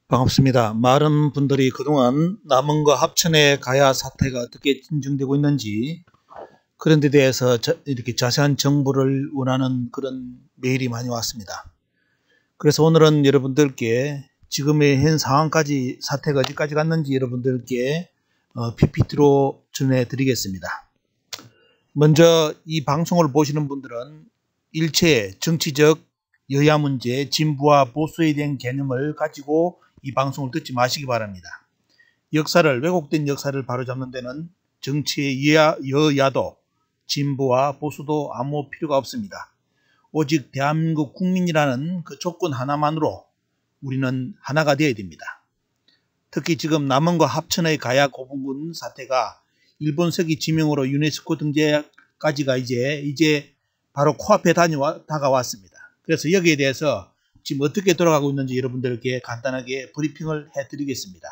반갑습니다. 많은 분들이 그동안 남원과 합천의 가야 사태가 어떻게 진정되고 있는지 그런 데 대해서 이렇게 자세한 정보를 원하는 그런 메일이 많이 왔습니다. 그래서 오늘은 여러분들께 지금의 현 상황까지 사태가 어디까지 갔는지 여러분들께 PPT로 전해드리겠습니다. 먼저 이 방송을 보시는 분들은 일체 정치적 여야 문제, 진보와 보수에 대한 개념을 가지고 이 방송을 듣지 마시기 바랍니다. 왜곡된 역사를 바로잡는 데는 정치의 여야도 진보와 보수도 아무 필요가 없습니다. 오직 대한민국 국민이라는 그 조건 하나만으로 우리는 하나가 되어야 됩니다. 특히 지금 남원과 합천의 가야 고분군 사태가 일본 서기 지명으로 유네스코 등재까지가 이제 바로 코앞에 다가왔습니다. 그래서 여기에 대해서 지금 어떻게 돌아가고 있는지 여러분들께 간단하게 브리핑을 해드리겠습니다.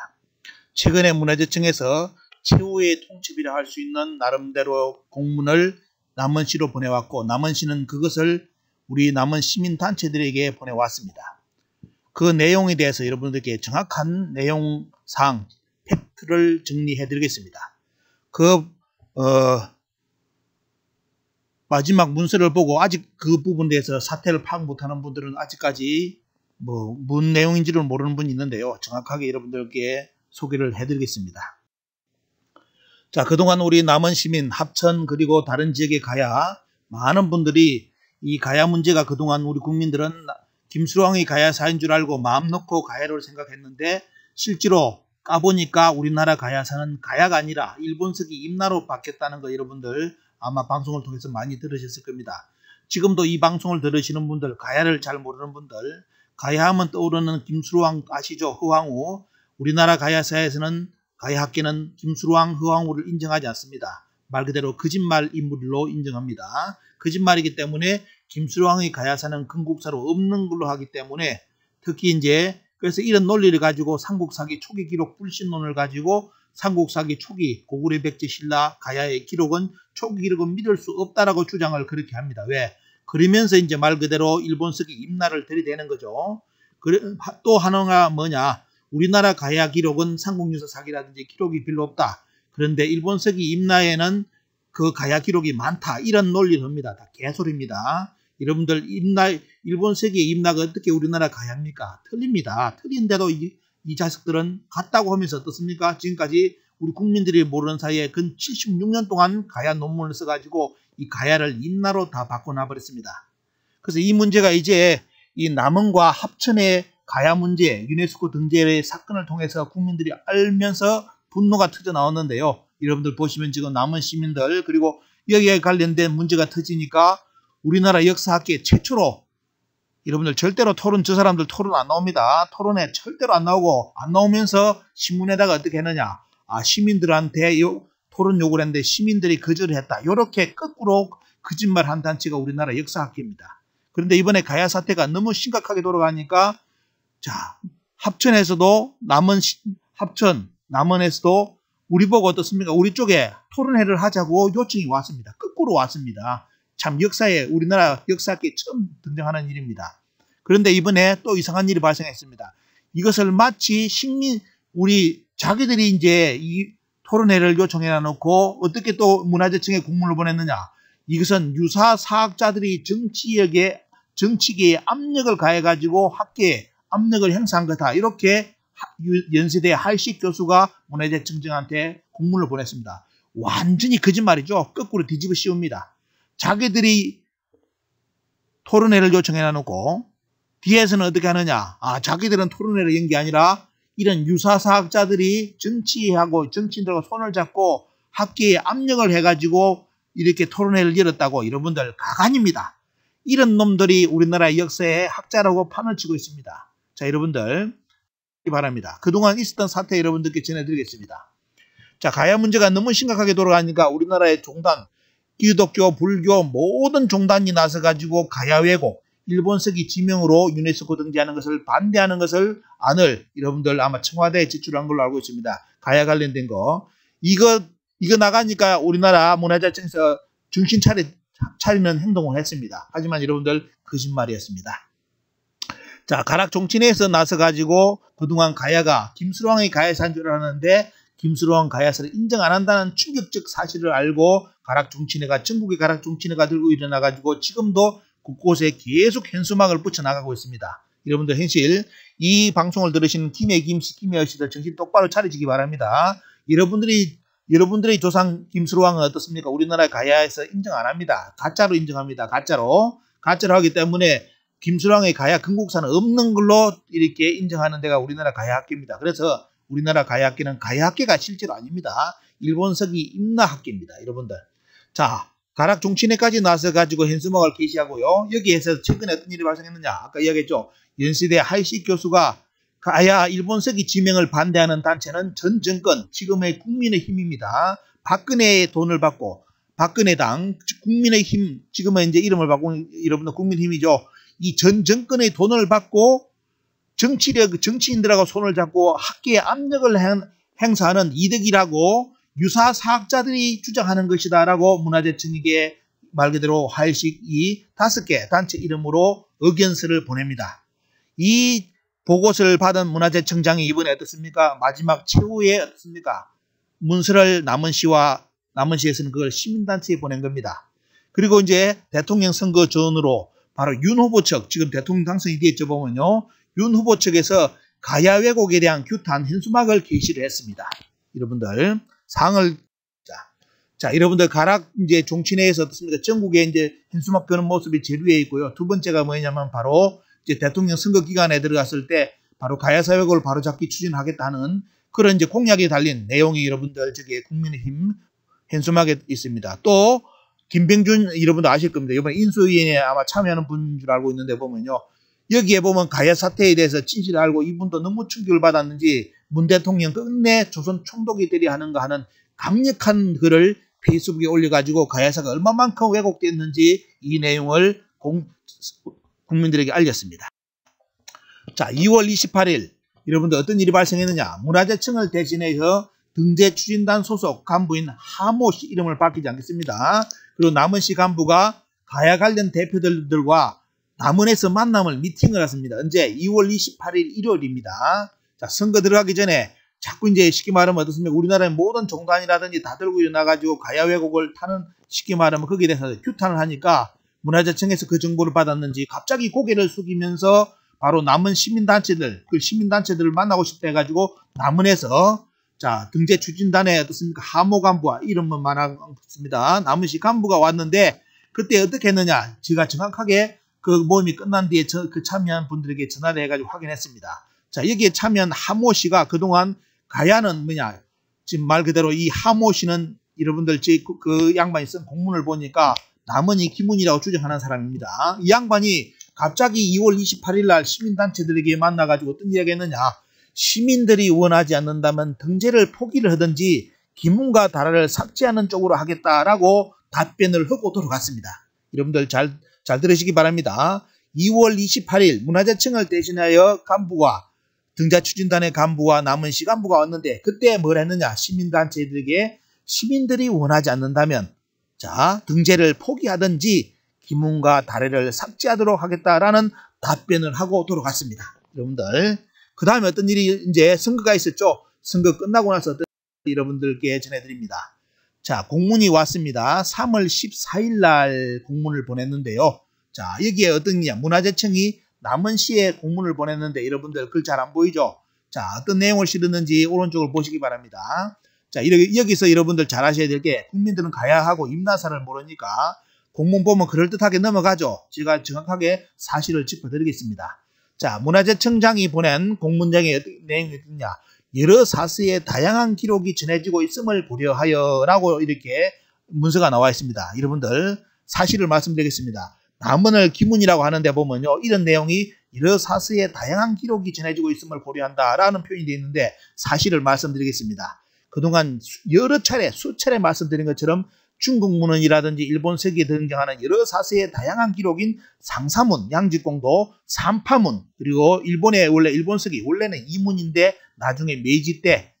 최근에 문화재청에서 최후의 통첩이라 할 수 있는 나름대로 공문을 남원시로 보내왔고, 남원시는 그것을 우리 남원 시민단체들에게 보내왔습니다. 그 내용에 대해서 여러분들께 정확한 내용상 팩트를 정리해드리겠습니다. 마지막 문서를 보고 아직 그 부분에 대해서 사태를 파악 못하는 분들은 아직까지 뭔 내용인지를 모르는 분이 있는데요. 정확하게 여러분들께 소개를 해드리겠습니다. 자, 그동안 우리 남원 시민, 합천 그리고 다른 지역에 가야 많은 분들이 이 가야 문제가 그동안 우리 국민들은 김수왕의 가야사인 줄 알고 마음 놓고 가야를 생각했는데 실제로 까보니까 우리나라 가야사는 가야가 아니라 일본서기 임나로 바뀌었다는 거 여러분들 아마 방송을 통해서 많이 들으셨을 겁니다. 지금도 이 방송을 들으시는 분들, 가야를 잘 모르는 분들, 가야하면 떠오르는 김수왕 아시죠? 허황우. 우리나라 가야사에서는 가야학계는 김수왕, 허황우를 인정하지 않습니다. 말 그대로 거짓말 인물로 인정합니다. 거짓말이기 때문에 김수왕의 가야사는 건국사로 없는 걸로 하기 때문에 특히 그래서 이런 논리를 가지고 삼국사기 초기 기록 불신론을 가지고 삼국사기 초기 고구려 백제 신라 가야의 기록은 초기 기록은 믿을 수 없다라고 주장을 그렇게 합니다. 왜? 그러면서 말 그대로 일본서기 임나를 들이대는 거죠. 또 하나가 뭐냐? 우리나라 가야 기록은 삼국유사 사기라든지 기록이 별로 없다. 그런데 일본서기 임나에는 그 가야 기록이 많다. 이런 논리를 합니다. 다 개소리입니다. 여러분들 일본서기의 임나가 어떻게 우리나라 가야입니까? 틀립니다. 틀린데도 이 자식들은 같다고 하면서 어떻습니까? 지금까지 우리 국민들이 모르는 사이에 근 76년 동안 가야 논문을 써가지고 이 가야를 임나로 다 바꿔놔버렸습니다. 그래서 이 문제가 이제 이 남원과 합천의 가야 문제, 유네스코 등재의 사건을 통해서 국민들이 알면서 분노가 터져 나왔는데요. 여러분들 보시면 지금 남원 시민들 그리고 여기에 관련된 문제가 터지니까 우리나라 역사학계 최초로 여러분들 절대로 저 사람들 토론 안 나옵니다. 토론에 절대로 안 나오고 안 나오면서 신문에다가 어떻게 했느냐. 시민들한테 토론 요구를 했는데 시민들이 거절을 했다. 이렇게 거꾸로 거짓말 한 단체가 우리나라 역사학계입니다. 그런데 이번에 가야 사태가 너무 심각하게 돌아가니까 자, 합천에서도 남원에서도 우리 보고 어떻습니까? 우리 쪽에 토론회를 하자고 요청이 왔습니다. 거꾸로 왔습니다. 참 우리나라 역사학계에 처음 등장하는 일입니다. 그런데 이번에 또 이상한 일이 발생했습니다. 이것을 마치 우리 자기들이 이 토론회를 요청해 놓고 어떻게 또 문화재청에 공문을 보냈느냐. 이것은 유사 사학자들이 정치계에 압력을 가해가지고 학계에 압력을 행사한 거다. 이렇게 연세대 할식 교수가 문화재청장한테 공문을 보냈습니다. 완전히 거짓말이죠. 거꾸로 뒤집어 씌웁니다. 자기들이 토론회를 요청해 놓고 뒤에서는 어떻게 하느냐. 자기들은 토론회를 연 게 아니라 이런 유사사학자들이 정치인들하고 손을 잡고 학계에 압력을 해가지고 이렇게 토론회를 열었다고. 여러분들 가관입니다. 이런 놈들이 우리나라 역사의 학자라고 판을 치고 있습니다. 자, 여러분들 바랍니다. 그동안 있었던 사태 여러분들께 전해드리겠습니다. 자, 가야 문제가 너무 심각하게 돌아가니까 우리나라의 종단, 기독교, 불교 모든 종단이 나서가지고 가야 왜곡, 일본서기 지명으로 유네스코 등재하는 것을 반대하는 안을 여러분들 아마 청와대에 제출한 걸로 알고 있습니다. 가야 관련된 거. 이거 나가니까 우리나라 문화재청에서 정신 차리는 행동을 했습니다. 하지만 여러분들 거짓말이었습니다. 자, 가락 정치내에서 나서가지고 그동안 가야가 김수로왕의 가야사인 줄 알았는데 김수로왕 가야사를 인정 안 한다는 충격적 사실을 알고 가락종친회가 전국의 가락종친회가 들고 일어나가지고 지금도 곳곳에 계속 현수막을 붙여나가고 있습니다. 여러분들 현실 이 방송을 들으시는 김씨, 김여씨들 정신 똑바로 차리시기 바랍니다. 여러분들의 조상 김수로왕은 어떻습니까? 우리나라 가야에서 인정 안 합니다. 가짜로 인정합니다. 가짜로 하기 때문에 김수로왕의 가야 근국사는 없는 걸로 이렇게 인정하는 데가 우리나라 가야학계입니다. 그래서 우리나라 가야학계는 가야학계가 실제로 아닙니다. 일본서기 임나학계입니다. 여러분들. 자, 가락종친회까지 나서 가지고 현수막을 게시하고요. 여기에서 최근에 어떤 일이 발생했느냐? 아까 이야기했죠. 연세대 하이식 교수가 가야 일본서기 지명을 반대하는 단체는 전 정권, 지금의 국민의힘입니다. 박근혜의 돈을 받고 박근혜당, 국민의힘, 지금은 이제 이름을 바꾼 여러분들 국민의힘이죠. 이 전 정권의 돈을 받고 정치인들하고 손을 잡고 학계에 압력을 행사하는 이득이라고 유사 사학자들이 주장하는 것이다라고 문화재청에게 말 그대로 하이식이 5개 단체 이름으로 의견서를 보냅니다. 이 보고서를 받은 문화재청장이 이번에 어떻습니까? 마지막 최후에 어떻습니까? 문서를 남원시에서는 그걸 시민단체에 보낸 겁니다. 그리고 이제 대통령 선거 전으로 바로 윤 후보 측, 지금 대통령 당선이 되었죠 보면요. 윤 후보 측에서 가야 왜곡에 대한 규탄 현수막을 게시를 했습니다. 여러분들 상을 자 여러분들 가락 이제 종친회에서 어떻습니까? 전국에 이제 현수막 펴는 모습이 제일 위에 있고요. 두 번째가 뭐냐면 바로 이제 대통령 선거 기간에 들어갔을 때 바로 가야사 왜곡을 바로잡기 추진하겠다는 그런 이제 공약이 달린 내용이 여러분들 저기 국민의힘 현수막에 있습니다. 또 김병준 여러분도 아실 겁니다. 이번에 인수위원회에 아마 참여하는 분인 줄 알고 있는데 보면요. 여기에 보면 가야 사태에 대해서 진실을 알고 이분도 너무 충격을 받았는지 문 대통령 끝내 조선 총독이 되려 하는가 하는 강력한 글을 페이스북에 올려가지고 가야사가 얼마만큼 왜곡됐는지 이 내용을 국민들에게 알렸습니다. 자, 2월 28일 여러분들 어떤 일이 발생했느냐. 문화재청을 대신해서 등재추진단 소속 간부인 하모 씨 이름을 밝히지 않겠습니다. 그리고 남원시 간부가 가야 관련 대표들과 남원에서 만남을 미팅을 했습니다. 언제? 2월 28일 일요일입니다. 자, 선거 들어가기 전에 자꾸 이제 쉽게 말하면 어떻습니까? 우리나라의 모든 종단이라든지 다 들고 일어나가지고 가야 왜곡을 타는 쉽게 말하면 거기에 대해서 규탄을 하니까 문화재청에서 그 정보를 받았는지 갑자기 고개를 숙이면서 바로 남원 시민단체들, 그 시민단체들을 만나고 싶다 해가지고 남원에서 자, 등재 추진단에 어떻습니까? 하모 간부와 이름은 많았습니다. 남원시 간부가 왔는데 그때 어떻게 했느냐? 제가 정확하게 그 모임이 끝난 뒤에 그 참여한 분들에게 전화를 해가지고 확인했습니다. 자, 여기에 참여한 하모 씨가 그동안 가야는 뭐냐? 지금 말 그대로 이 하모 씨는 여러분들 그 양반이 쓴 공문을 보니까 남원이 기문이라고 주장하는 사람입니다. 이 양반이 갑자기 2월 28일 날 시민단체들에게 만나가지고 어떤 이야기 했느냐? 시민들이 원하지 않는다면 등재를 포기를 하든지 기문과 다라를 삭제하는 쪽으로 하겠다라고 답변을 하고 돌아갔습니다. 여러분들 잘 들으시기 바랍니다. 2월 28일 문화재청을 대신하여 간부와 등재추진단의 간부와 남원시 간부가 왔는데 그때 뭘 했느냐? 시민단체들에게 시민들이 원하지 않는다면 자 등재를 포기하든지 기문과 다래를 삭제하도록 하겠다라는 답변을 하고 돌아갔습니다. 여러분들 그 다음에 어떤 일이 이제 선거가 있었죠. 선거 끝나고 나서 어떤 일이 여러분들께 전해드립니다. 자, 공문이 왔습니다. 3월 14일 날 공문을 보냈는데요. 자, 여기에 어떤 일이냐. 문화재청이 남원시에 공문을 보냈는데 여러분들 글 잘 안 보이죠? 자, 어떤 내용을 실었는지 오른쪽을 보시기 바랍니다. 자, 여기서 여러분들 잘 아셔야 될 게 국민들은 가야하고 임나사를 모르니까 공문 보면 그럴듯하게 넘어가죠. 제가 정확하게 사실을 짚어드리겠습니다. 자, 문화재청장이 보낸 공문장에 어떤 내용이 있느냐. 여러 사스의 다양한 기록이 전해지고 있음을 고려하여 라고 이렇게 문서가 나와 있습니다. 여러분들 사실을 말씀드리겠습니다. 남원을 기문이라고 하는데 보면요. 이런 내용이 여러 사스의 다양한 기록이 전해지고 있음을 고려한다 라는 표현이 되어 있는데 사실을 말씀드리겠습니다. 그동안 여러 차례 수차례 말씀드린 것처럼 중국 문헌이라든지 일본 서기에 등장하는 여러 사서의 다양한 기록인 상사문, 양직공도, 산파문, 그리고 일본의 원래 일본 서기 원래는 이문인데 나중에 메이지 때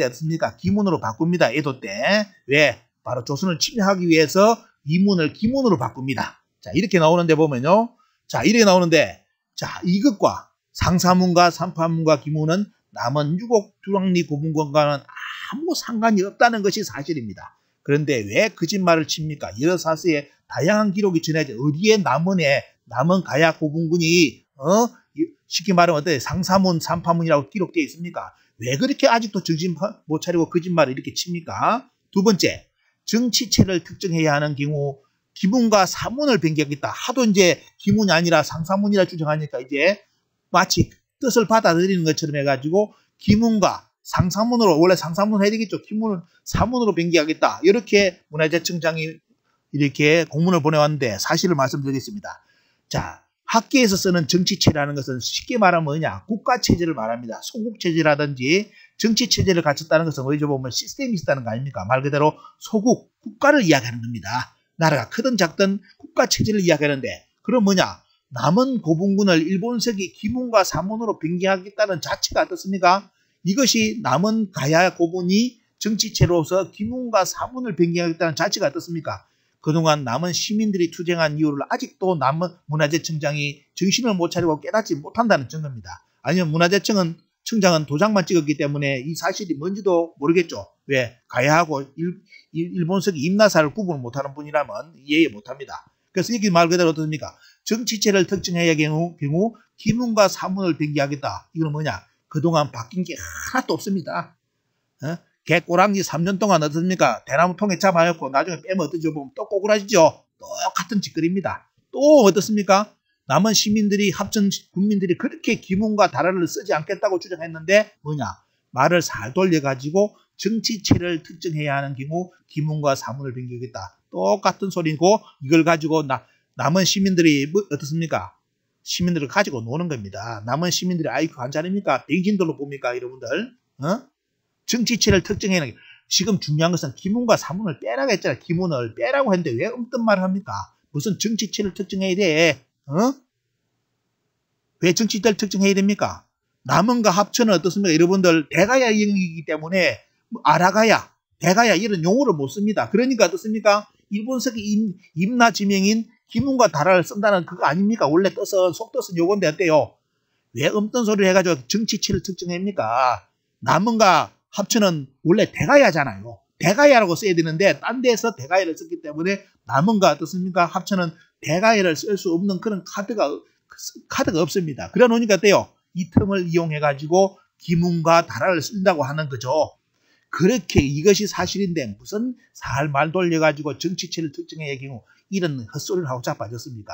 어떻습니까? 기문으로 바꿉니다. 에도 때. 왜? 바로 조선을 침략하기 위해서 이문을 기문으로 바꿉니다. 자, 이렇게 나오는데 보면요. 자, 이렇게 나오는데 자, 이것과 상사문과 산파문과 기문은 남은 유곡 주랑리 고분권과는 아무 상관이 없다는 것이 사실입니다. 그런데 왜 거짓말을 칩니까? 여사서에 다양한 기록이 전해져 어디에 남은 가야 고분군이 쉽게 말하면 어때 상사문, 삼파문이라고 기록되어 있습니까? 왜 그렇게 아직도 정신 못 차리고 거짓말을 이렇게 칩니까? 두 번째, 정치체를 특정해야 하는 경우 기문과 사문을 변경하겠다. 하도 이제 기문이 아니라 상사문이라 주장하니까 이제 마치 뜻을 받아들이는 것처럼 해가지고 기문과 상사문으로 원래 상사문 해야 되겠죠. 기문을 사문으로 변경하겠다. 이렇게 문화재청장이 이렇게 공문을 보내왔는데 사실을 말씀드리겠습니다. 자, 학계에서 쓰는 정치체라는 것은 쉽게 말하면 뭐냐? 국가체제를 말합니다. 소국체제라든지 정치체제를 갖췄다는 것은 어디서 보면 시스템이 있다는 거 아닙니까? 말 그대로 소국, 국가를 이야기하는 겁니다. 나라가 크든 작든 국가체제를 이야기하는데 그럼 뭐냐? 남은 고분군을 일본색이 기문과 사문으로 변경하겠다는 자체가 어떻습니까? 이것이 남은 가야 고분이 정치체로서 기문과 사문을 변경하겠다는 자체가 어떻습니까? 그동안 남은 시민들이 투쟁한 이유를 아직도 남은 문화재청장이 정신을 못 차리고 깨닫지 못한다는 증거입니다. 아니면 문화재청장은 도장만 찍었기 때문에 이 사실이 뭔지도 모르겠죠. 왜? 가야하고 일본식 임나사를 구분을 못하는 분이라면 이해 못합니다. 그래서 이게 말 그대로 어떻습니까? 정치체를 특정해야 할 경우 기문과 사문을 변경하겠다. 이건 뭐냐? 그동안 바뀐 게 하나도 없습니다. 개꼬랑지 3년 동안 어떻습니까? 대나무 통에 잡아놓고 나중에 빼면 어떠죠? 보면 또 꼬꾸라지죠? 똑같은 짓거리입니다. 또 어떻습니까? 남은 시민들이 합천 국민들이 그렇게 기문과 다라를 쓰지 않겠다고 주장했는데 뭐냐? 말을 살 돌려가지고 정치체를 특정해야 하는 경우 기문과 사문을 변경하겠다. 똑같은 소리고 이걸 가지고 남은 시민들이 어떻습니까? 시민들을 가지고 노는 겁니다. 남은 시민들이 IQ 한자입니까? 백신들로 봅니까? 여러분들? 정치체를 특정해야 하는 게 지금 중요한 것은 기문과 사문을 빼라고 했잖아요. 기문을 빼라고 했는데 왜 엉뚱 말을 합니까? 무슨 정치체를 특정해야 돼? 왜 정치체를 특정해야 됩니까? 남은과 합천은 어떻습니까? 여러분들 대가야 영역이기 때문에 아라가야, 대가야 이런 용어를 못 씁니다. 그러니까 어떻습니까? 일본식 임나 지명인 기문과 다라를 쓴다는 그거 아닙니까? 원래 뜻은 속뜻은 요건데 어때요? 왜 없던 소리를 해가지고 정치체를 특정합니까? 남은과 합천은 원래 대가야잖아요. 대가야라고 써야 되는데 딴 데서 대가야를 썼기 때문에 남은과 어떻습니까? 합천은 대가야를 쓸 수 없는 그런 카드가 없습니다. 그래 놓으니까 어때요? 이 틈을 이용해가지고 기문과 다라를 쓴다고 하는 거죠. 그렇게 이것이 사실인데 무슨 살 말 돌려가지고 정치체를 특정해야 경우 이런 헛소리를 하고 자빠졌습니까?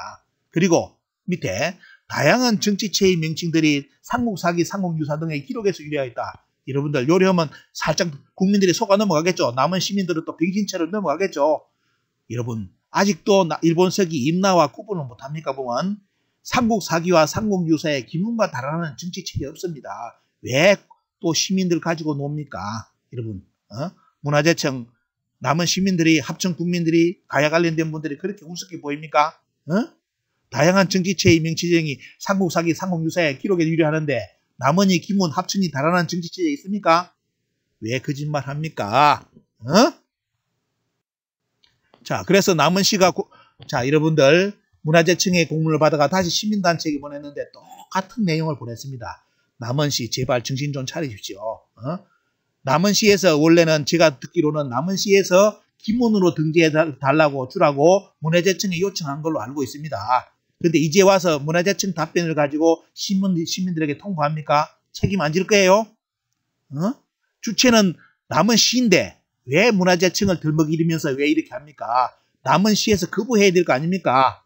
그리고 밑에 다양한 정치체의 명칭들이 삼국사기, 삼국유사 등의 기록에서 유래하였다. 여러분들 요리하면 살짝 국민들이 속아 넘어가겠죠. 남은 시민들은 또 병신체로 넘어가겠죠. 여러분 아직도 일본서기 임나와 구분을 못합니까? 보면 삼국사기와 삼국유사의 기문과 다라는 정치체가 없습니다. 왜 또 시민들 가지고 놉니까? 여러분 문화재청 남은 시민들이 합천 국민들이 가야 관련된 분들이 그렇게 우습게 보입니까? 다양한 정치체의 명치정이 삼국사기, 삼국유사의 기록에 유래하는데 남은이, 기문, 합천이 다라는 정치체가 있습니까? 왜 거짓말 합니까? 자, 그래서 남은시가 자, 여러분들 문화재청의 공문을 받아가 다시 시민단체에게 보냈는데 똑같은 내용을 보냈습니다. 남은시 제발 정신 좀 차리십시오. 남은시에서 원래는 제가 듣기로는 남은시에서 기문으로 등재해 달라고 주라고 문화재청에 요청한 걸로 알고 있습니다. 그런데 이제 와서 문화재청 답변을 가지고 시민들에게 통보합니까? 책임 안 질 거예요? 주체는 남은시인데 왜 문화재청을 들먹이면서 왜 이렇게 합니까? 남은시에서 거부해야 될 거 아닙니까?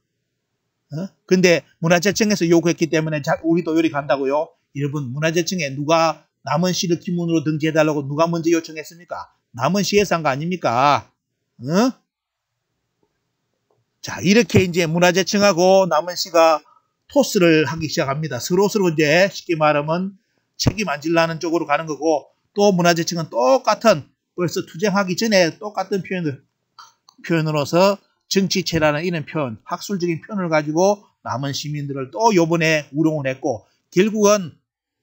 근데 문화재청에서 요구했기 때문에 우리도 요리 간다고요? 여러분 문화재청에 누가 남은시를 기문으로 등재해달라고 누가 먼저 요청했습니까? 남은시에서 한 거 아닙니까? 자, 이렇게 이제 문화재청하고 남은시가 토스를 하기 시작합니다. 서로 이제 쉽게 말하면 책임 안 질라는 쪽으로 가는 거고 또 문화재청은 똑같은 벌써 투쟁하기 전에 똑같은 표현으로서 정치체라는 이런 표현, 학술적인 표현을 가지고 남은 시민들을 또 요번에 우롱을 했고 결국은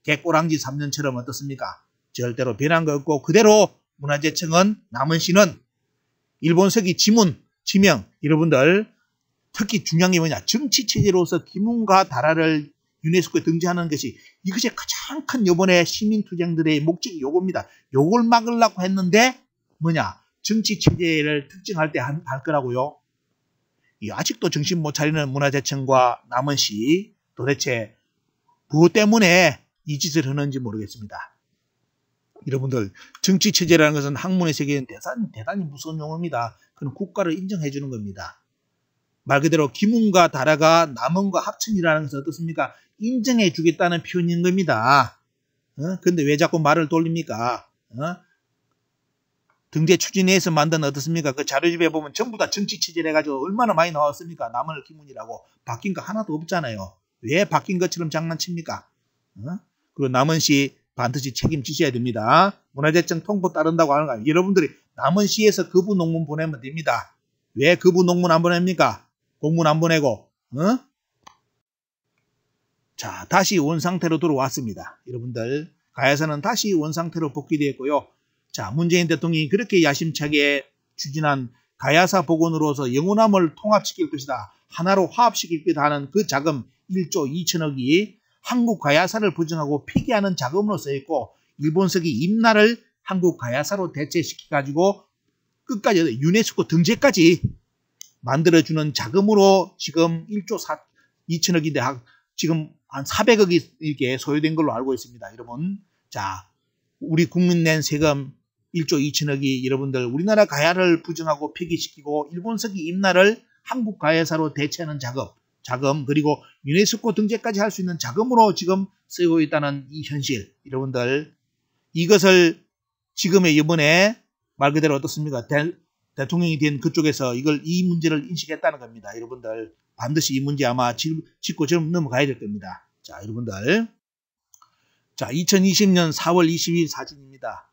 개꼬랑지 3년처럼 어떻습니까? 절대로 변한 거 없고 그대로 문화재청은 남은시는 일본서기 지명 여러분들 특히 중요한 게 뭐냐 정치체제로서 기문과 다라를 유네스코에 등재하는 것이 이것이 가장 큰 이번에 시민투쟁들의 목적이 요겁니다. 요걸 막으려고 했는데 뭐냐? 정치체제를 특정할 때 할 거라고요. 아직도 정신 못 차리는 문화재청과 남원시 도대체 무엇 때문에 이 짓을 하는지 모르겠습니다. 여러분들 정치체제라는 것은 학문의 세계는 대단히 무서운 용어입니다. 그건 국가를 인정해 주는 겁니다. 말 그대로 김웅과 다라가 남원과 합천이라는 것은 어떻습니까? 인정해 주겠다는 표현인 겁니다. 근데 왜 자꾸 말을 돌립니까? 등재 추진회에서 만든 어떻습니까? 그 자료집에 보면 전부 다 정치체제를 해가지고 얼마나 많이 나왔습니까? 남원을 김운이라고 바뀐 거 하나도 없잖아요. 왜 바뀐 것처럼 장난칩니까? 그리고 남원시 반드시 책임지셔야 됩니다. 문화재청 통보 따른다고 하는 거 아니에요. 여러분들이 남원시에서 거부 농문 보내면 됩니다. 왜 거부 농문 안 보냅니까? 공문 안 보내고. 자, 다시 원상태로 돌아왔습니다. 여러분들 가야사는 다시 원상태로 복귀되었고요. 자, 문재인 대통령이 그렇게 야심차게 추진한 가야사 복원으로서 영호남을 통합시킬 것이다. 하나로 화합시킬 것이다 하는 그 자금 1조 2천억이 한국 가야사를 부정하고 폐기하는 자금으로 쓰였고 일본석이 임나를 한국 가야사로 대체시켜가지고 끝까지 유네스코 등재까지 만들어주는 자금으로 지금 1조 2천억인데 지금 한 400억이 이렇게 소요된 걸로 알고 있습니다. 여러분, 자, 우리 국민 낸 세금 1조 2천억이 여러분들 우리나라 가야를 부정하고 폐기시키고 일본석이 임나를 한국 가야사로 대체하는 자금 그리고 유네스코 등재까지 할 수 있는 자금으로 지금 쓰고 있다는 이 현실, 여러분들 이것을 지금의 이번에 말 그대로 어떻습니까? 대통령이 된 그쪽에서 이 문제를 인식했다는 겁니다. 여러분들 반드시 이 문제 아마 짚고 좀 넘어가야 될 겁니다. 자, 여러분들, 자, 2020년 4월 20일 사진입니다.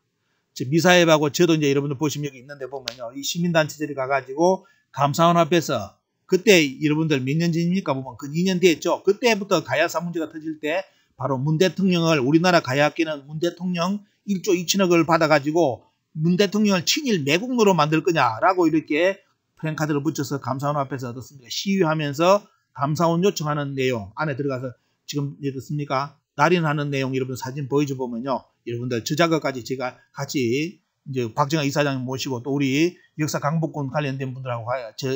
미사앱하고 저도 이제 여러분들 보시면 여기 있는데 보면요, 이 시민단체들이 가가지고 감사원 앞에서 그때 여러분들 몇 년 전입니까? 보면 그 2년 됐죠. 그때부터 가야사 문제가 터질 때 바로 문 대통령을 우리나라 가야학계는 문 대통령 1조 2천억을 받아가지고 문 대통령을 친일 매국노로 만들 거냐라고 이렇게 프랭카드를 붙여서 감사원 앞에서 어떻습니까? 시위하면서 감사원 요청하는 내용 안에 들어가서 지금 어떻습니까? 날인하는 내용 여러분 사진 보여줘 보면요. 여러분들 저 작업까지 제가 같이 이제 박정아 이사장 모시고 또 우리 역사 강복군 관련된 분들하고 저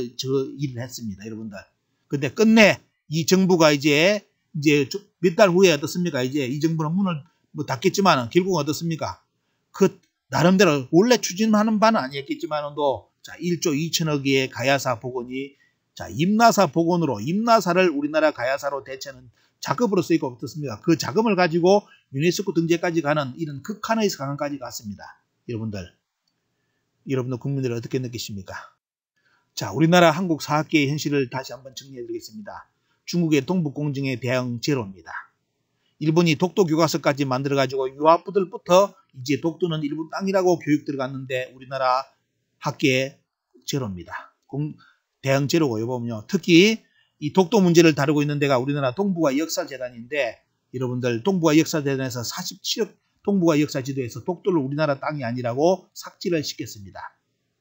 일을 했습니다. 여러분들. 근데 끝내 이 정부가 이제 몇 달 후에 어떻습니까? 이제 이 정부는 문을 닫겠지만 결국은 어떻습니까? 그 나름대로 원래 추진하는 바는 아니었겠지만도 자, 1조 2천억의 가야사 복원이 자, 임나사 복원으로 임나사를 우리나라 가야사로 대체하는 작업으로 쓰이고 어떻습니까? 그 자금을 가지고 유네스코 등재까지 가는 이런 극한의 상황까지 갔습니다. 여러분들 국민들이 어떻게 느끼십니까? 자, 우리나라 한국 사학계의 현실을 다시 한번 정리해 드리겠습니다. 중국의 동북공정의 대응 제로입니다. 일본이 독도 교과서까지 만들어가지고 유학부들부터 이제 독도는 일본 땅이라고 교육 들어갔는데 우리나라 학계 제로입니다. 대응 제로고요. 보면요. 특히 이 독도 문제를 다루고 있는 데가 우리나라 동북아 역사재단인데 여러분들 동북아 역사재단에서 47억 동북아 역사지도에서 독도를 우리나라 땅이 아니라고 삭제를 시켰습니다.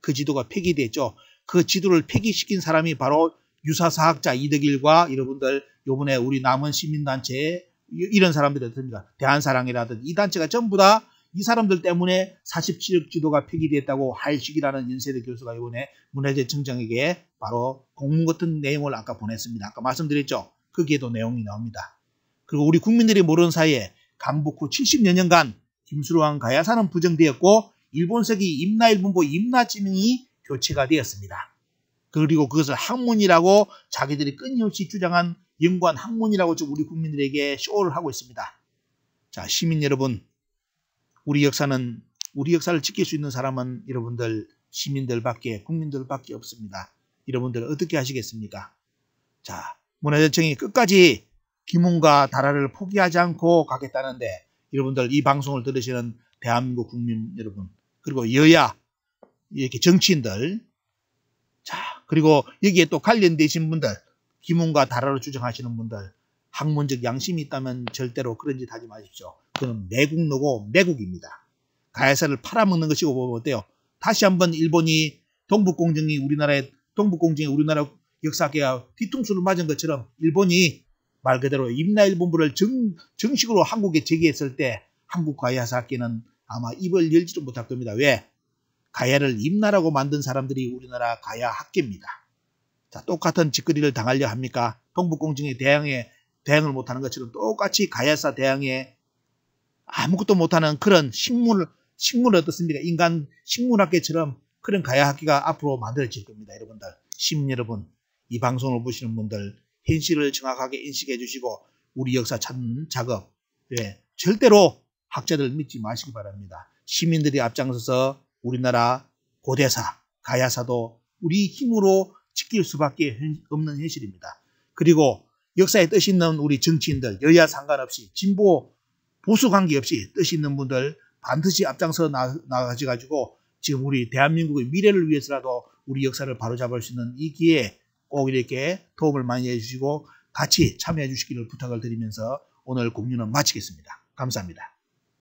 그 지도가 폐기됐죠. 그 지도를 폐기시킨 사람이 바로 유사사학자 이덕일과 여러분들 요번에 우리 남원 시민단체 이런 사람들이 어떻습니까? 대한사랑이라든지 이 단체가 전부 다 이 사람들 때문에 47억 지도가 폐기됐다고 하일식이라는 연세대 교수가 이번에 문화재청장에게 바로 공문 같은 내용을 아까 보냈습니다. 아까 말씀드렸죠. 거기에도 내용이 나옵니다. 그리고 우리 국민들이 모르는 사이에 강북 후 70여 년간 김수로왕 가야사는 부정되었고 일본석이 임나일본부 임나지명이 교체가 되었습니다. 그리고 그것을 학문이라고 자기들이 끊임없이 주장한 연관 학문이라고 지금 우리 국민들에게 쇼를 하고 있습니다. 자, 시민 여러분, 우리 역사를 지킬 수 있는 사람은 여러분들 시민들밖에 국민들밖에 없습니다. 여러분들 어떻게 하시겠습니까? 자, 문화재청이 끝까지 김웅과 다라를 포기하지 않고 가겠다는데 여러분들 이 방송을 들으시는 대한민국 국민 여러분 그리고 여야 이렇게 정치인들 자 그리고 여기에 또 관련되신 분들 김웅과 다라를 주장하시는 분들 학문적 양심이 있다면 절대로 그런 짓 하지 마십시오. 그건 매국노고 매국입니다. 가야사를 팔아먹는 것이고 보면 어때요? 다시 한번 일본이 동북공정이 우리나라 역사계가 뒤통수를 맞은 것처럼 일본이 말 그대로 임나일본부를 정식으로 한국에 제기했을 때 한국 가야사학계는 아마 입을 열지도 못할 겁니다. 왜? 가야를 임나라고 만든 사람들이 우리나라 가야학계입니다. 자, 똑같은 짓거리를 당하려 합니까? 동북공정에 대응을 못하는 것처럼 똑같이 가야사 대항에 아무것도 못하는 그런 식물 어떻습니까? 인간 식물학계처럼 그런 가야학계가 앞으로 만들어질 겁니다. 여러분들, 시민 여러분, 이 방송을 보시는 분들 현실을 정확하게 인식해 주시고 우리 역사 찾는 작업, 절대로 학자들 믿지 마시기 바랍니다. 시민들이 앞장서서 우리나라 고대사, 가야사도 우리 힘으로 지킬 수밖에 없는 현실입니다. 그리고 역사에 뜻 있는 우리 정치인들, 여야 상관없이 진보, 보수 관계없이 뜻 있는 분들 반드시 앞장서 나가셔가지고 지금 우리 대한민국의 미래를 위해서라도 우리 역사를 바로잡을 수 있는 이 기회에 꼭 이렇게 도움을 많이 해주시고 같이 참여해 주시기를 부탁을 드리면서 오늘 공유는 마치겠습니다. 감사합니다.